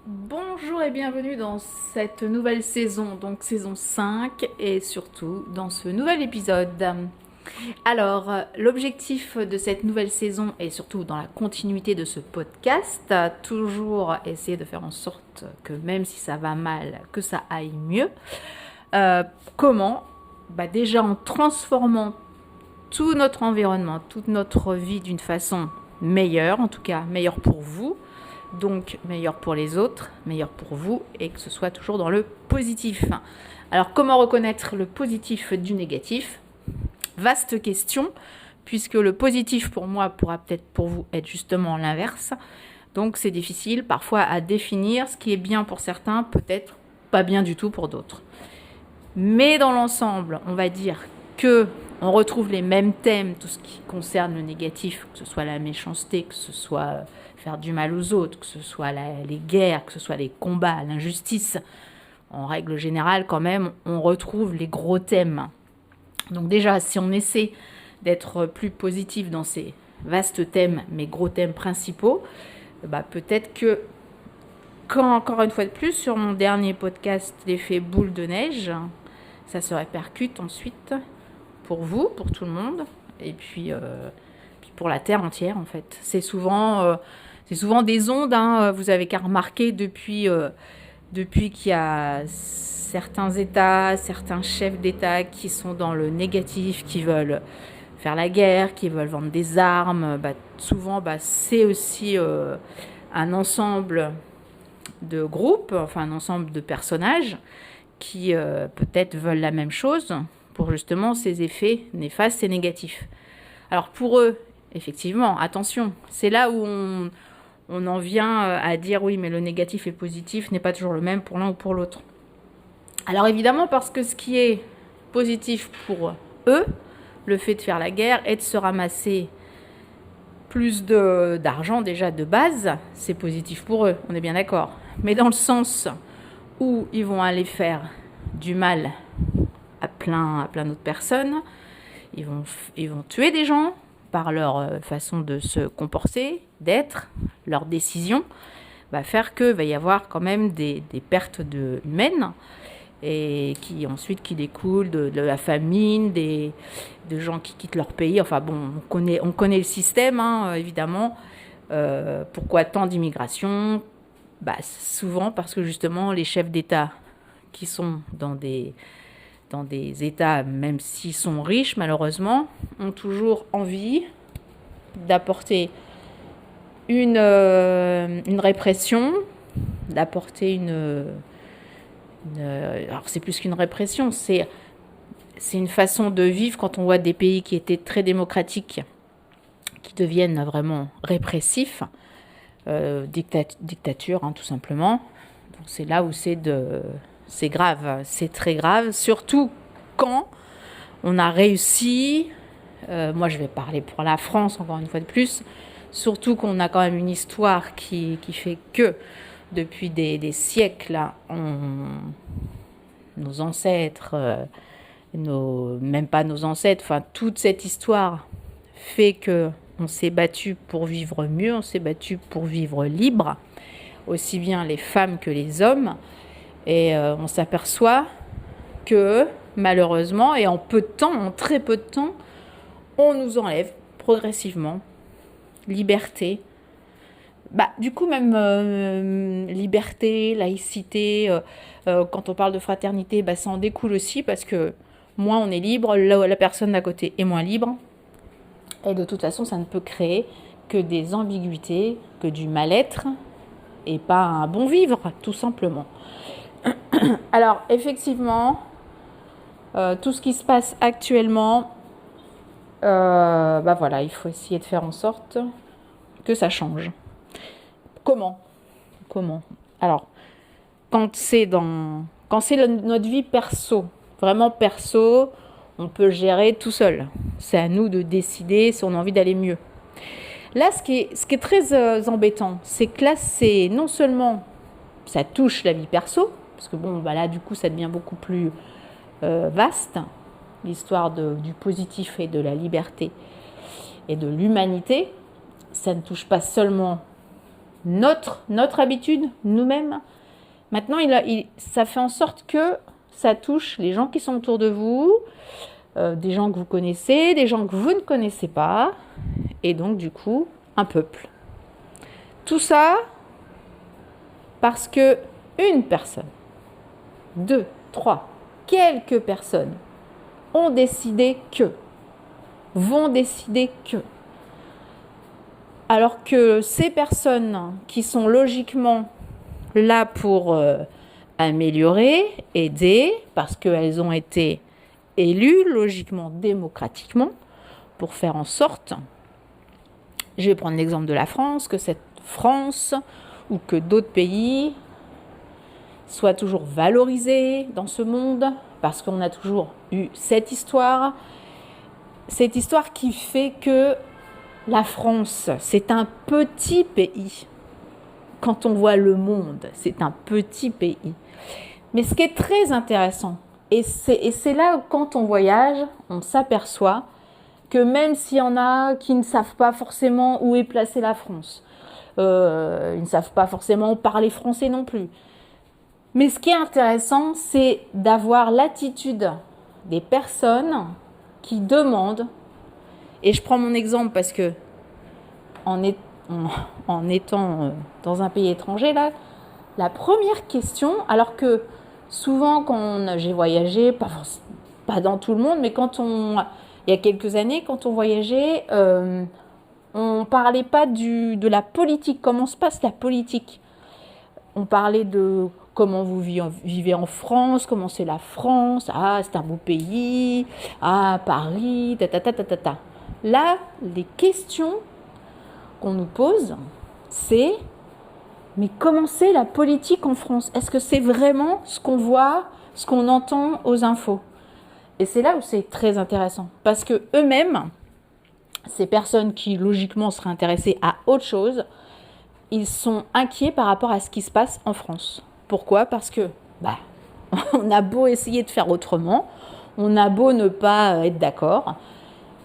Bonjour et bienvenue dans cette nouvelle saison, donc saison 5 et surtout dans ce nouvel épisode. Alors, l'objectif de cette nouvelle saison et surtout dans la continuité de ce podcast, toujours essayer de faire en sorte que même si ça va mal, que ça aille mieux. Comment déjà en transformant tout notre environnement, toute notre vie d'une façon meilleure, en tout cas meilleure pour vous, donc meilleur pour les autres, meilleur pour vous, et que ce soit toujours dans le positif. Alors comment reconnaître le positif du négatif? Vaste question, puisque le positif pour moi pourra peut-être pour vous être justement l'inverse. Donc c'est difficile parfois à définir. Ce qui est bien pour certains, peut-être pas bien du tout pour d'autres. Mais dans l'ensemble, on va dire que on retrouve les mêmes thèmes, tout ce qui concerne le négatif, que ce soit la méchanceté, que ce soit faire du mal aux autres, que ce soit les guerres, que ce soit les combats, l'injustice. En règle générale, quand même, on retrouve les gros thèmes. Donc déjà, si on essaie d'être plus positif dans ces vastes thèmes, mais gros thèmes principaux, peut-être que, encore une fois de plus, sur mon dernier podcast, l'effet boule de neige, ça se répercute ensuite pour vous, pour tout le monde, et puis pour la Terre entière en fait. C'est souvent des ondes, hein. Vous avez qu'à remarquer depuis qu'il y a certains États, certains chefs d'État qui sont dans le négatif, qui veulent faire la guerre, qui veulent vendre des armes. Souvent, c'est aussi un ensemble de groupes, enfin un ensemble de personnages qui peut-être veulent la même chose pour justement ces effets néfastes et négatifs. Alors pour eux, effectivement, attention, c'est là où on en vient à dire oui, mais le négatif et le positif n'est pas toujours le même pour l'un ou pour l'autre. Alors évidemment, parce que ce qui est positif pour eux, le fait de faire la guerre et de se ramasser plus d'argent déjà de base, c'est positif pour eux, on est bien d'accord. Mais dans le sens où ils vont aller faire du mal à plein d'autres personnes, ils vont tuer des gens par leur façon de se comporter, d'être, leurs décisions, va faire que va y avoir quand même des pertes humaines et qui découlent de la famine, de gens qui quittent leur pays. Enfin bon, on connaît le système, hein, évidemment. Pourquoi tant d'immigration? Souvent parce que justement les chefs d'État qui sont dans des États, même s'ils sont riches malheureusement, ont toujours envie d'apporter une répression, d'apporter alors c'est plus qu'une répression, c'est une façon de vivre quand on voit des pays qui étaient très démocratiques, qui deviennent vraiment répressifs, dictature, hein, tout simplement. Donc c'est là où c'est grave, c'est très grave, surtout quand on a réussi, moi je vais parler pour la France encore une fois de plus, surtout qu'on a quand même une histoire qui fait que depuis des siècles, nos ancêtres, même pas nos ancêtres, enfin toute cette histoire fait que on s'est battu pour vivre mieux, on s'est battu pour vivre libre, aussi bien les femmes que les hommes. Et on s'aperçoit que malheureusement, et en peu de temps, en très peu de temps, on nous enlève progressivement liberté. Du coup, même liberté, laïcité, quand on parle de fraternité, ça en découle aussi parce que moins on est libre, la personne d'à côté est moins libre. Et de toute façon, ça ne peut créer que des ambiguïtés, que du mal-être et pas un bon vivre, tout simplement. Alors, effectivement, tout ce qui se passe actuellement, il faut essayer de faire en sorte que ça change. Comment Alors, quand c'est notre vie perso, vraiment perso, on peut le gérer tout seul. C'est à nous de décider si on a envie d'aller mieux. Là, ce qui est très embêtant, c'est que là, c'est non seulement ça touche la vie perso, parce que là, du coup, ça devient beaucoup plus vaste, l'histoire du positif et de la liberté et de l'humanité. Ça ne touche pas seulement notre habitude, nous-mêmes. Maintenant, ça fait en sorte que ça touche les gens qui sont autour de vous, des gens que vous connaissez, des gens que vous ne connaissez pas, et donc du coup, un peuple. Tout ça parce que une personne, 2, 3, quelques personnes vont décider que. Alors que ces personnes qui sont logiquement là pour améliorer, aider, parce qu'elles ont été élues logiquement, démocratiquement, pour faire en sorte, je vais prendre l'exemple de la France, que cette France ou que d'autres pays soient toujours valorisés dans ce monde, parce qu'on a toujours eu cette histoire qui fait que la France, c'est un petit pays. Quand on voit le monde, c'est un petit pays. Mais ce qui est très intéressant, et c'est là où quand on voyage, on s'aperçoit que même s'il y en a qui ne savent pas forcément où est placée la France, ils ne savent pas forcément parler français non plus. Mais ce qui est intéressant, c'est d'avoir l'attitude des personnes qui demandent, et je prends mon exemple parce que en étant dans un pays étranger, là, la première question, alors que souvent quand j'ai voyagé, pas dans tout le monde, mais il y a quelques années, quand on voyageait, on parlait pas de la politique, comment se passe la politique. On parlait de comment vous vivez en France, comment c'est la France, c'est un beau pays, Paris, ta. Là, les questions qu'on nous pose, c'est mais comment c'est la politique en France ? Est-ce que c'est vraiment ce qu'on voit, ce qu'on entend aux infos ? Et c'est là où c'est très intéressant. Parce que eux-mêmes, ces personnes qui logiquement seraient intéressées à autre chose, ils sont inquiets par rapport à ce qui se passe en France. Pourquoi ? Parce que on a beau essayer de faire autrement, on a beau ne pas être d'accord,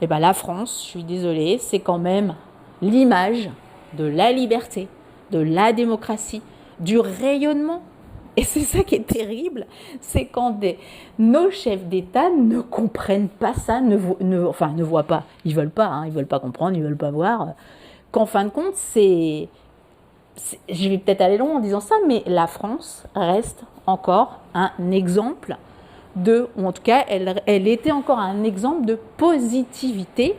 et la France, je suis désolée, c'est quand même l'image de la liberté, de la démocratie, du rayonnement. Et c'est ça qui est terrible, c'est quand nos chefs d'État ne comprennent pas ça, ne voient pas, ils veulent pas comprendre, ils veulent pas voir, qu'en fin de compte, je vais peut-être aller loin en disant ça, mais la France reste encore un exemple ou en tout cas, elle était encore un exemple de positivité.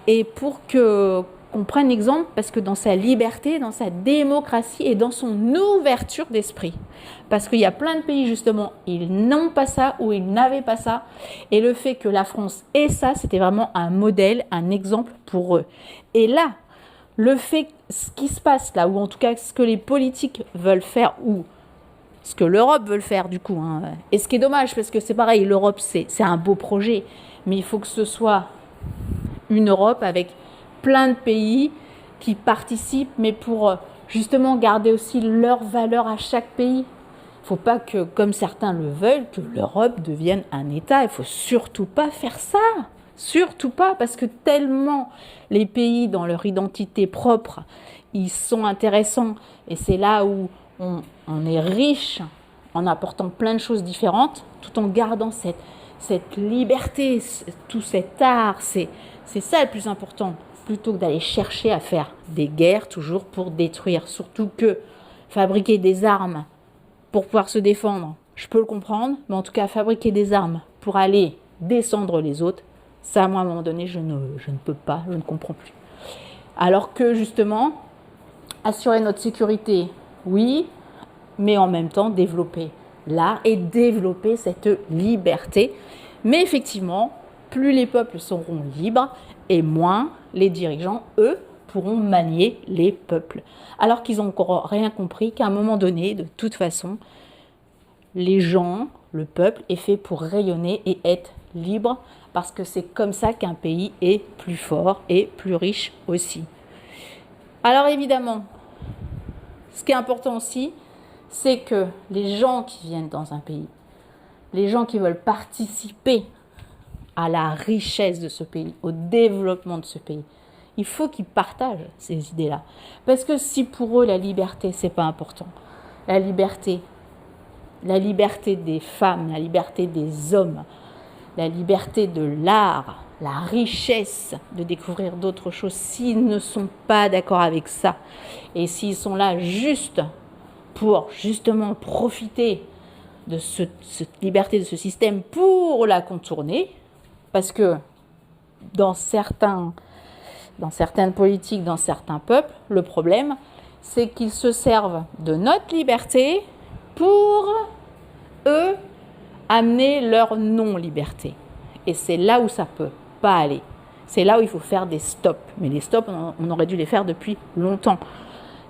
Et pour qu'on prenne exemple, parce que dans sa liberté, dans sa démocratie et dans son ouverture d'esprit. Parce qu'il y a plein de pays, justement, ils n'ont pas ça ou ils n'avaient pas ça. Et le fait que la France ait ça, c'était vraiment un modèle, un exemple pour eux. Et là, ce qui se passe là, ou en tout cas ce que les politiques veulent faire, ou ce que l'Europe veut faire du coup, et ce qui est dommage, parce que c'est pareil, l'Europe c'est un beau projet, mais il faut que ce soit une Europe avec plein de pays qui participent, mais pour justement garder aussi leurs valeurs à chaque pays. Il ne faut pas que, comme certains le veulent, que l'Europe devienne un État. Il ne faut surtout pas faire ça. Surtout pas, parce que tellement les pays, dans leur identité propre, ils sont intéressants. Et c'est là où on est riche en apportant plein de choses différentes, tout en gardant cette liberté, tout cet art. C'est ça le plus important, plutôt que d'aller chercher à faire des guerres toujours pour détruire. Surtout que fabriquer des armes pour pouvoir se défendre, je peux le comprendre, mais en tout cas fabriquer des armes pour aller descendre les autres, ça, moi, à un moment donné, je ne peux pas, je ne comprends plus. Alors que justement, assurer notre sécurité, oui, mais en même temps développer l'art et développer cette liberté. Mais effectivement, plus les peuples seront libres et moins les dirigeants, eux, pourront manier les peuples. Alors qu'ils n'ont encore rien compris qu'à un moment donné, de toute façon, les gens, le peuple est fait pour rayonner et être libre, parce que c'est comme ça qu'un pays est plus fort et plus riche aussi. Alors évidemment, ce qui est important aussi, c'est que les gens qui viennent dans un pays, les gens qui veulent participer à la richesse de ce pays, au développement de ce pays, Il faut qu'ils partagent ces idées-là. Parce que si pour eux, la liberté, c'est pas important, la liberté des femmes, la liberté des hommes, la liberté de l'art, la richesse de découvrir d'autres choses, s'ils ne sont pas d'accord avec ça, et s'ils sont là juste pour justement profiter de cette liberté, de ce système pour la contourner, parce que dans certaines politiques, dans certains peuples, le problème, c'est qu'ils se servent de notre liberté pour, eux, amener leur non-liberté. Et c'est là où ça ne peut pas aller. C'est là où il faut faire des stops. Mais les stops, on aurait dû les faire depuis longtemps.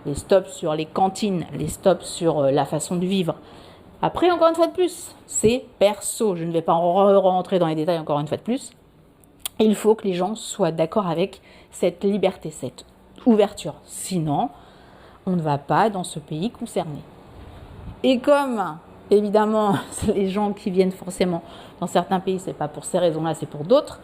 Les stops sur les cantines, les stops sur la façon de vivre. Après, encore une fois de plus, c'est perso. Je ne vais pas rentrer dans les détails encore une fois de plus. Il faut que les gens soient d'accord avec cette liberté, cette ouverture. Sinon, on ne va pas dans ce pays concerné. Et comme, évidemment, les gens qui viennent forcément dans certains pays, c'est pas pour ces raisons-là, c'est pour d'autres,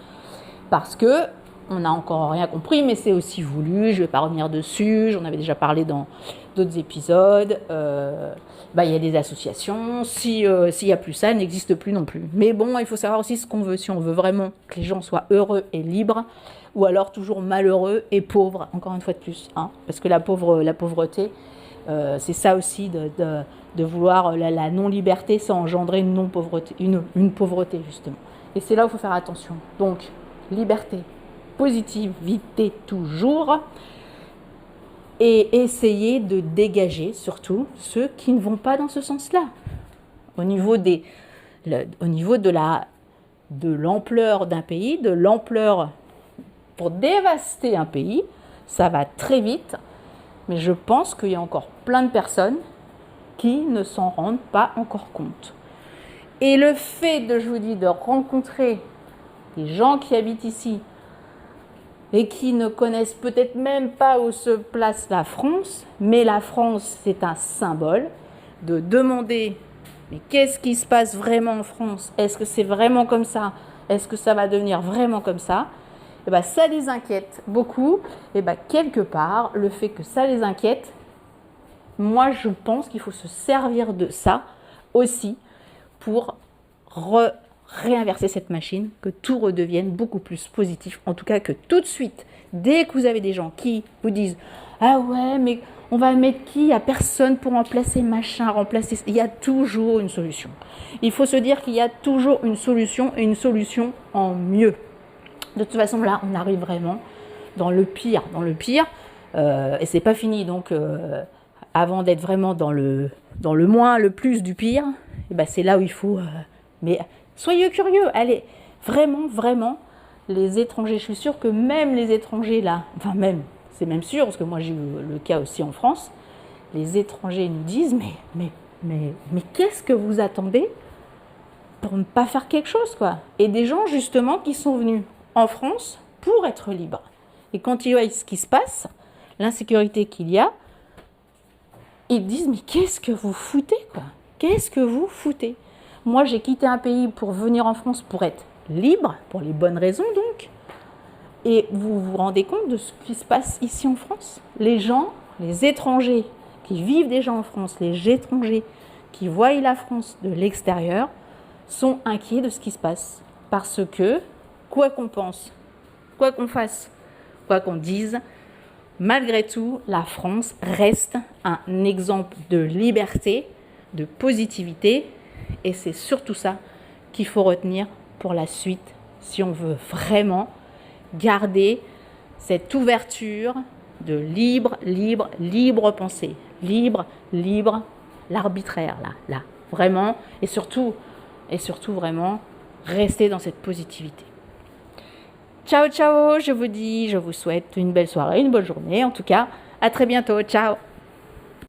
parce que on n'a encore rien compris, mais c'est aussi voulu, je ne vais pas revenir dessus, j'en avais déjà parlé dans d'autres épisodes, il y a des associations, s'il n'y a plus ça, elle n'existe plus non plus. Mais bon, il faut savoir aussi ce qu'on veut, si on veut vraiment que les gens soient heureux et libres, ou alors toujours malheureux et pauvres, encore une fois de plus, parce que la pauvreté, c'est ça aussi de vouloir la non-liberté, ça engendrer une non-pauvreté, une pauvreté justement. Et c'est là où il faut faire attention. Donc, liberté, positivité toujours, et essayer de dégager surtout ceux qui ne vont pas dans ce sens-là. Au niveau de l'ampleur d'un pays, de l'ampleur pour dévaster un pays, ça va très vite, mais je pense qu'il y a encore plein de personnes qui ne s'en rendent pas encore compte. Et le fait de rencontrer des gens qui habitent ici et qui ne connaissent peut-être même pas où se place la France, mais la France, c'est un symbole, de demander mais qu'est-ce qui se passe vraiment en France ? Est-ce que c'est vraiment comme ça ? Est-ce que ça va devenir vraiment comme ça ? Ça les inquiète beaucoup. Quelque part, le fait que ça les inquiète, moi je pense qu'il faut se servir de ça aussi pour réinverser cette machine, que tout redevienne beaucoup plus positif. En tout cas, que tout de suite, dès que vous avez des gens qui vous disent « Ah ouais, mais on va mettre qui ? Il n'y a personne pour remplacer machin, remplacer... » Il y a toujours une solution. Il faut se dire qu'il y a toujours une solution, et une solution en mieux. De toute façon, là, on arrive vraiment dans le pire. Et c'est pas fini. Donc, avant d'être vraiment dans le moins, le plus du pire, c'est là où il faut... mais soyez curieux, allez, vraiment, les étrangers, je suis sûre que même les étrangers là, c'est même sûr, parce que moi j'ai eu le cas aussi en France, les étrangers nous disent, mais qu'est-ce que vous attendez pour ne pas faire quelque chose, quoi ? Et des gens justement qui sont venus en France pour être libres. Et quand ils voient ce qui se passe, l'insécurité qu'il y a, ils disent, mais qu'est-ce que vous foutez, quoi ? Qu'est-ce que vous foutez ? Moi, j'ai quitté un pays pour venir en France pour être libre, pour les bonnes raisons donc. Et vous vous rendez compte de ce qui se passe ici en France ? Les gens, les étrangers qui vivent déjà en France, les étrangers qui voient la France de l'extérieur, sont inquiets de ce qui se passe. Parce que, quoi qu'on pense, quoi qu'on fasse, quoi qu'on dise, malgré tout, la France reste un exemple de liberté, de positivité. Et c'est surtout ça qu'il faut retenir pour la suite, si on veut vraiment garder cette ouverture de libre pensée, libre, l'arbitraire, là, vraiment, et surtout vraiment rester dans cette positivité. Ciao, je vous souhaite une belle soirée, une bonne journée, en tout cas, à très bientôt, ciao.